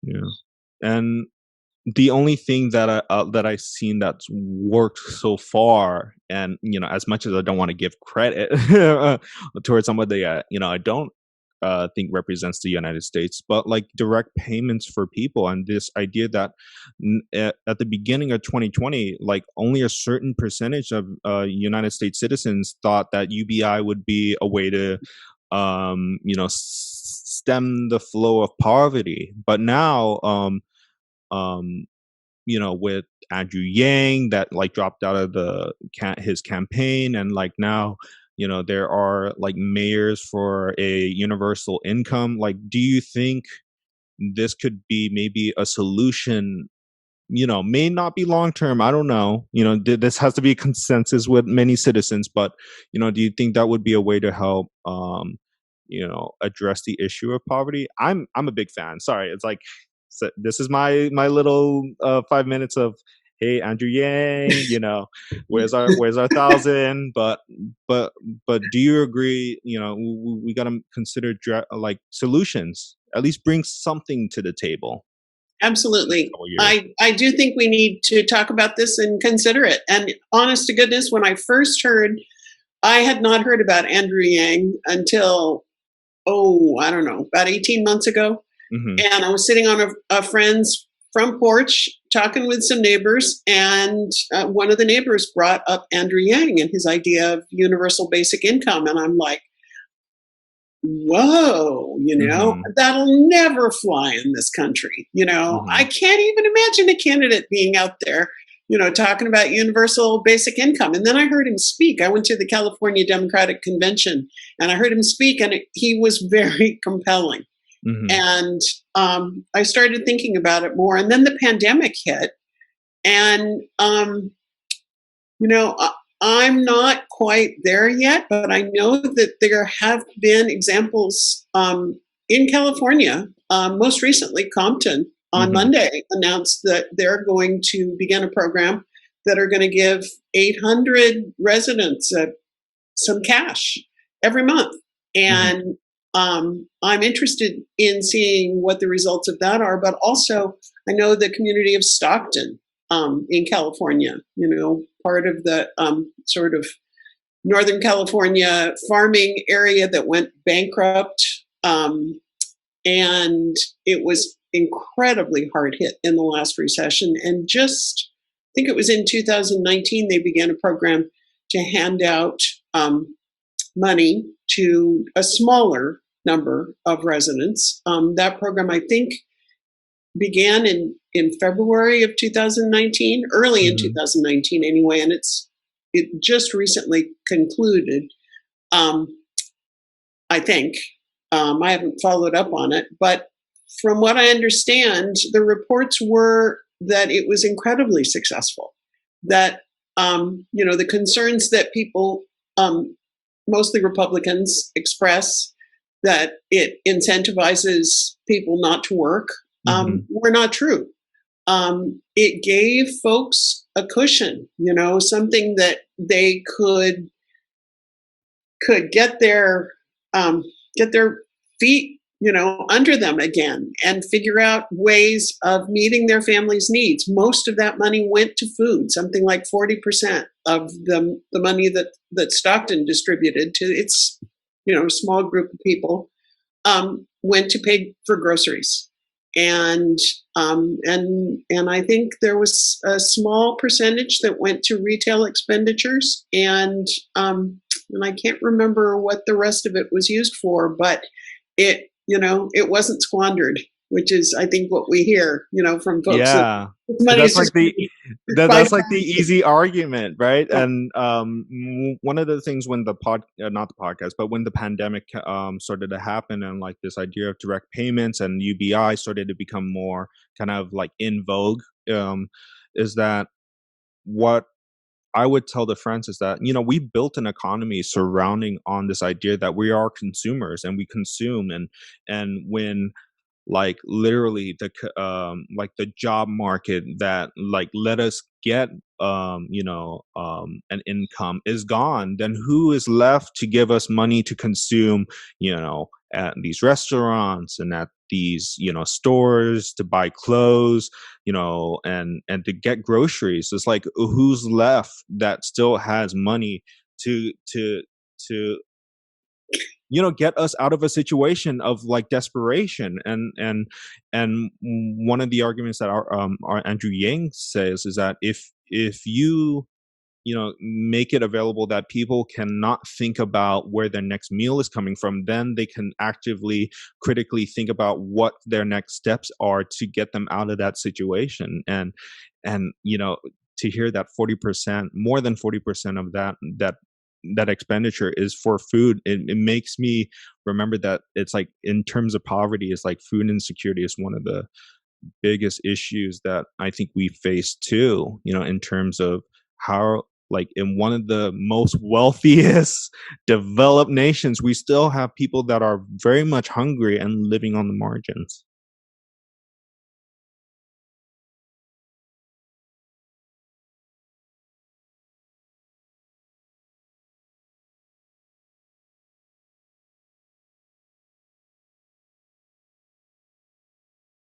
Yeah. And the only thing that I've seen that's worked so far, and as much as I don't want to give credit towards somebody that I don't think represents the United States, but like direct payments for people, and this idea that at the beginning of 2020, like only a certain percentage of United States citizens thought that UBI would be a way to stem the flow of poverty, but now um with Andrew Yang that like dropped out of his campaign, and like now there are like mayors for a universal income. Like, do you think this could be maybe a solution? May not be long term, I don't know. This has to be a consensus with many citizens, but do you think that would be a way to help address the issue of poverty? I'm a big fan. Sorry, it's like, so this is my little 5 minutes of, hey, Andrew Yang, where's our thousand? But do you agree? We got to consider like solutions. At least bring something to the table. Absolutely. I do think we need to talk about this and consider it. And honest to goodness, when I first heard, I had not heard about Andrew Yang until, I don't know, about 18 months ago. Mm-hmm. And I was sitting on a friend's front porch talking with some neighbors, and one of the neighbors brought up Andrew Yang and his idea of universal basic income. And I'm like, whoa, that'll never fly in this country. I can't even imagine a candidate being out there, talking about universal basic income. And then I heard him speak. I went to the California Democratic Convention and I heard him speak, and he was very compelling. Mm-hmm. And I started thinking about it more. And then the pandemic hit. And, I'm not quite there yet, but I know that there have been examples in California. Most recently, Compton on Monday announced that they're going to begin a program that are going to give 800 residents some cash every month. And I'm interested in seeing what the results of that are. But also, I know the community of Stockton in California, part of the sort of Northern California farming area that went bankrupt. And it was incredibly hard hit in the last recession. And just, I think it was in 2019, they began a program to hand out money to a smaller number of residents. That program, I think, began in February of 2019, early in 2019 anyway, and it just recently concluded. I think I haven't followed up on it, but from what I understand, the reports were that it was incredibly successful. That the concerns that people, mostly Republicans, express, that it incentivizes people not to work, were not true. It gave folks a cushion, something that they could get their feet, under them again, and figure out ways of meeting their family's needs. Most of that money went to food. Something like 40% of the money that Stockton distributed to its, small group of people went to pay for groceries. And I think there was a small percentage that went to retail expenditures, and I can't remember what the rest of it was used for, but it wasn't squandered, which is, I think, what we hear, from folks. Yeah, that's like the easy argument, right? Yeah. And one of the things when not the podcast, but when the pandemic started to happen, and like this idea of direct payments and UBI started to become more kind of like in vogue, is that what I would tell the friends is that, we built an economy surrounding on this idea that we are consumers and we consume, and when like literally the job market that like let us get an income is gone, then who is left to give us money to consume, at these restaurants and at these, stores, to buy clothes, and to get groceries? It's like, who's left that still has money to get us out of a situation of like desperation? And one of the arguments that our Andrew Yang says is that if you make it available that people cannot think about where their next meal is coming from, then they can actively, critically think about what their next steps are to get them out of that situation. And to hear that 40%, more than 40% of that expenditure is for food, it makes me remember that it's like, in terms of poverty, it's like food insecurity is one of the biggest issues that I think we face too, in terms of how, like, in one of the most wealthiest developed nations, we still have people that are very much hungry and living on the margins.